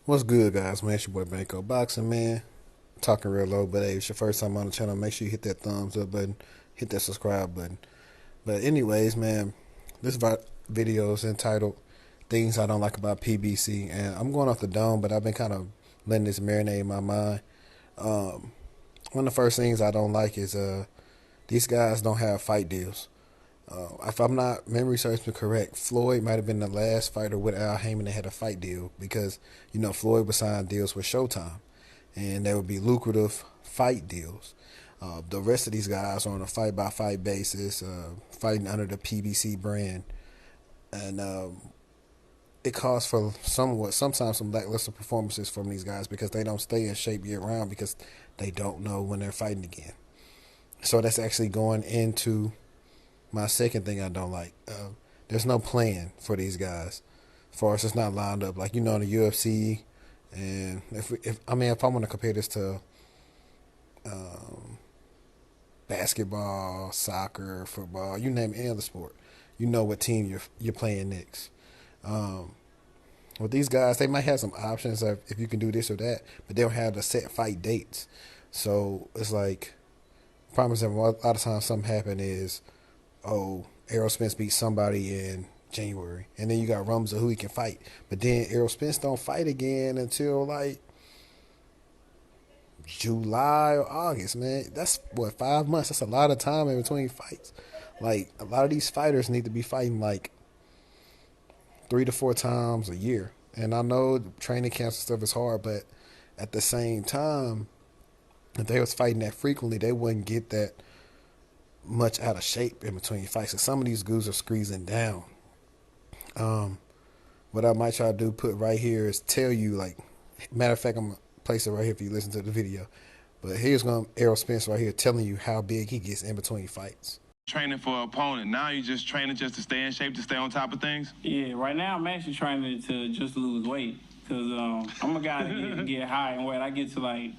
What's good, guys, man? It's your boy Banco Boxing, man. Talking real low, but hey, if it's your first time on the channel, make sure you hit that thumbs up button, hit that subscribe button. But anyways, man, this video is entitled Things I Don't Like About PBC, and I'm going off the dome, but I've been kind of letting this marinate in my mind. One of the first things I don't like is these guys don't have fight deals. If I'm not memory serves me correct, Floyd might have been the last fighter with Al Heyman that had a fight deal because, you know, Floyd would sign deals with Showtime, and there would be lucrative fight deals. The rest of these guys are on a fight-by-fight basis, fighting under the PBC brand, and it calls for sometimes some lackluster performances from these guys because they don't stay in shape year-round because they don't know when they're fighting again. So that's actually going into my second thing I don't like. There's no plan for these guys, as far as it's not lined up. Like, you know, in the UFC, and if I want to compare this to basketball, soccer, football, you name any other sport, you know what team you're playing next. With these guys, they might have some options of if you can do this or that, but they don't have the set fight dates. So it's like, promise them a lot of times something happen is, oh, Errol Spence beat somebody in January, and then you got rumors of who he can fight. But then Errol Spence don't fight again until like July or August, man. That's what, 5 months. That's a lot of time in between fights. Like, a lot of these fighters need to be fighting like 3 to 4 times a year. And I know training camps and stuff is hard, but at the same time, if they was fighting that frequently, they wouldn't get that much out of shape in between fights. So some of these dudes are squeezing down. What I might try to do, put right here, is tell you, like, matter of fact, I'm gonna place it right here if you listen to the video. But here's Errol Spence right here telling you how big he gets in between fights. Training for an opponent. Now you just training just to stay in shape, to stay on top of things? Yeah, right now I'm actually training to just lose weight. Because I'm a guy that get high in weight. I get to like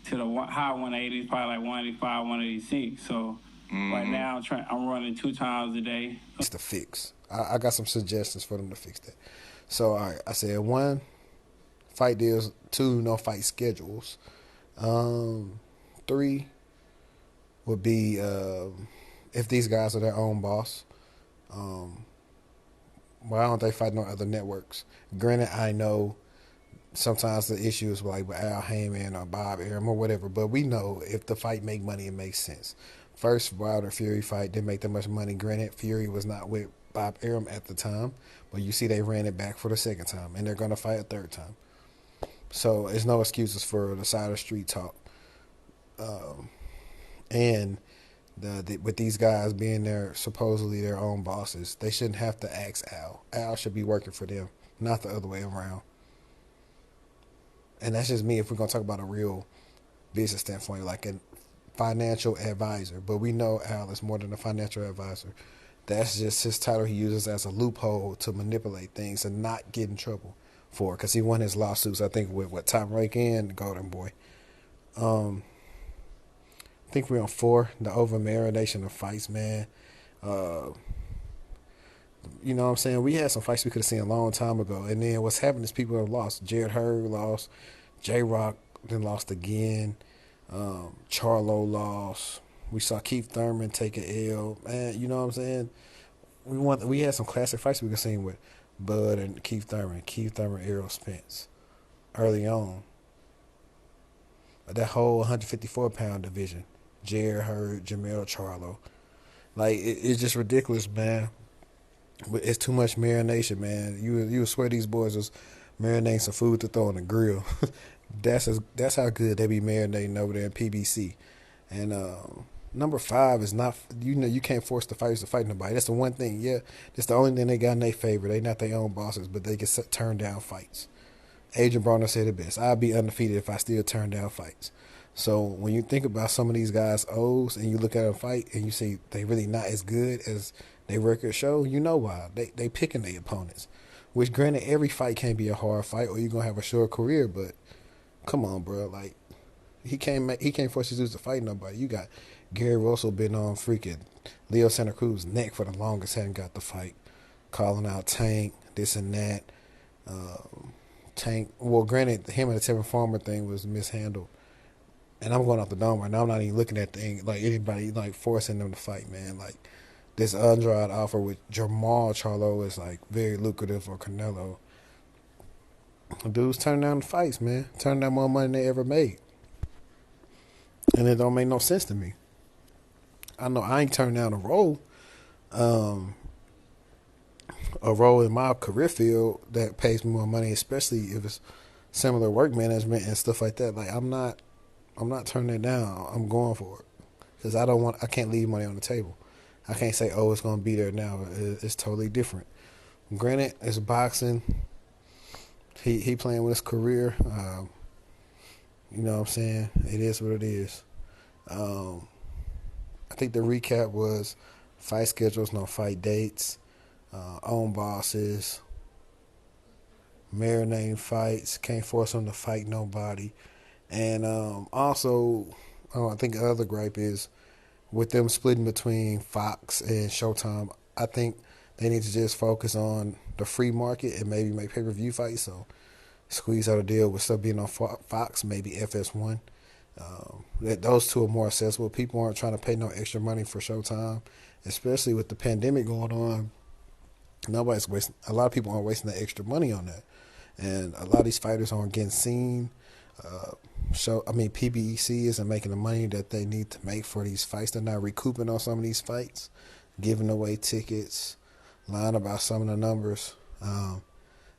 to the high 180s, probably like 185, 186. So right now I'm running 2 times a day. It's the fix. I got some suggestions for them to fix that. So, all right, I said 1, fight deals. 2, no fight schedules. 3 would be if these guys are their own boss. Why don't they fight on other networks? Granted, I know sometimes the issue is like with Al Heyman or Bob Arum or whatever, but we know if the fight make money, it makes sense. First Wilder Fury fight didn't make that much money. Granted, Fury was not with Bob Arum at the time, but you see they ran it back for the second time, and they're going to fight a third time. So there's no excuses for the side of street talk. And with these guys being supposedly their own bosses, they shouldn't have to ask Al. Al should be working for them, not the other way around. And that's just me if we're going to talk about a real business standpoint, like a financial advisor. But we know Al is more than a financial advisor. That's just his title he uses as a loophole to manipulate things and not get in trouble for it, because he won his lawsuits, I think, with Top Rank and Golden Boy. I think we're on 4, the over-marination of fights, man. You know what I'm saying? We had some fights we could have seen a long time ago. And then what's happened is people have lost. Jared Hurd lost. J-Rock then lost again. Charlo lost. We saw Keith Thurman take an L. Man, you know what I'm saying? We had some classic fights we could have seen with Bud and Keith Thurman, Errol Spence early on. That whole 154-pound division. Jared Hurd, Jamel Charlo. Like, it's just ridiculous, man. It's too much marination, man. You would swear these boys was marinating some food to throw on the grill. That's how good they be marinating over there in PBC. And number 5 is not, you can't force the fighters to fight nobody. That's the one thing. Yeah, that's the only thing they got in their favor. They not their own bosses, but they can turn down fights. Adrian Broner said it best. I'd be undefeated if I still turn down fights. So when you think about some of these guys' O's and you look at a fight and you see they really not as good as their record show, you know why. They picking their opponents. Which, granted, every fight can't be a hard fight or you're going to have a short career, but Come on, bro. Like he can't force his dudes to fight nobody. You got Gary Russell been on freaking Leo Santa Cruz's neck for the longest, hadn't got the fight, calling out Tank, this and that. Tank. Well, granted, him and the Tevin Farmer thing was mishandled. And I'm going off the dome right now. I'm not even looking at like anybody like forcing them to fight, man. Like this Andrade offer with Jamal Charlo is like very lucrative for Canelo. Dudes turn down the fights, man. Turn down more money than they ever made. And it don't make no sense to me. I know I ain't turned down a role in my career field that pays me more money, especially if it's similar work management and stuff like that. Like I'm not turning it down. I'm going for it because I can't leave money on the table. I can't say, oh, it's going to be there now. It's totally different. Granted, it's boxing. He playing with his career. You know what I'm saying? It is what it is. I think the recap was fight schedules, no fight dates, own bosses, marinating fights, can't force them to fight nobody. And also, I think the other gripe is with them splitting between Fox and Showtime, I think they need to just focus on the free market and maybe make pay-per-view fights. So squeeze out a deal with stuff being on Fox, maybe FS1. Those two are more accessible. People aren't trying to pay no extra money for Showtime, especially with the pandemic going on. Nobody's wasting. A lot of people aren't wasting that extra money on that, and a lot of these fighters aren't getting seen. PBC isn't making the money that they need to make for these fights. They're not recouping on some of these fights, giving away tickets, lying about some of the numbers.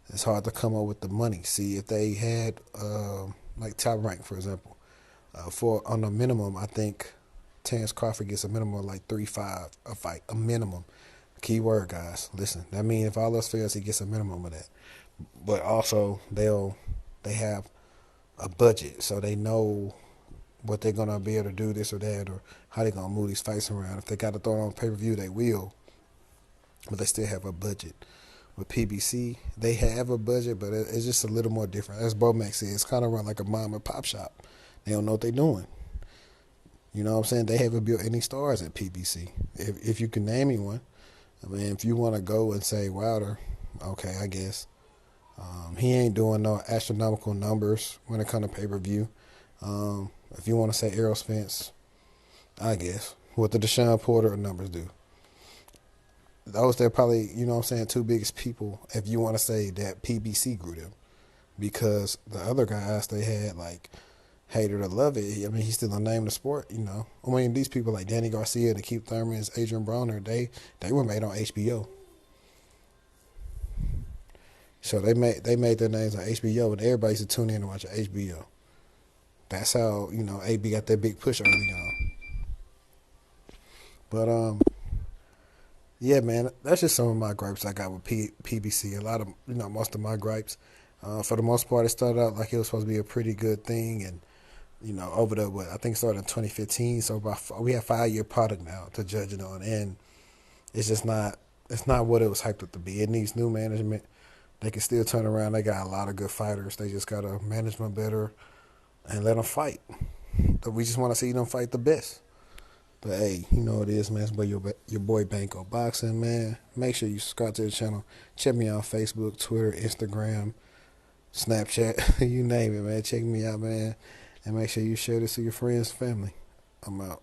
It's hard to come up with the money. See, if they had like Top Rank, for example, for on a minimum, I think Terrence Crawford gets a minimum of like 3-5 a fight, a minimum. Key word, guys. Listen, that means if all else fails, he gets a minimum of that. But also, they have a budget, so they know what they're gonna be able to do, this or that, or how they're gonna move these fights around. If they got to throw it on pay-per-view, they will. But they still have a budget. With PBC, they have a budget, but it's just a little more different. As Bomac said, it's kind of run like a mom and pop shop. They don't know what they're doing. You know what I'm saying? They haven't built any stars at PBC. If you can name me one. I mean, if you want to go and say Wilder, okay, I guess. He ain't doing no astronomical numbers when it comes to pay-per-view. If you want to say Errol Spence, I guess. What the Deshaun Porter numbers do. Those they're probably, you know what I'm saying, two biggest people, if you want to say that PBC grew them. Because the other guys they had, like, hate it or love it, I mean, he's still a name of the sport, you know. I mean, these people like Danny Garcia, the Keith Thurmans, Adrian Bronner, they were made on HBO. So they made their names on HBO, and everybody used to tune in and watch HBO. That's how, you know, AB got that big push early on. But yeah, man, that's just some of my gripes I got with PBC. A lot of, you know, most of my gripes. For the most part, it started out like it was supposed to be a pretty good thing, and you know, over the I think it started in 2015. So we have 5-year product now to judge it on, and it's just not. It's not what it was hyped up to be. It needs new management. They can still turn around. They got a lot of good fighters. They just got to management better and let them fight. But we just want to see them fight the best. But hey, you know what it is, man. It's your boy Banco Boxing, man. Make sure you subscribe to the channel. Check me out on Facebook, Twitter, Instagram, Snapchat. You name it, man. Check me out, man. And make sure you share this to your friends and family. I'm out.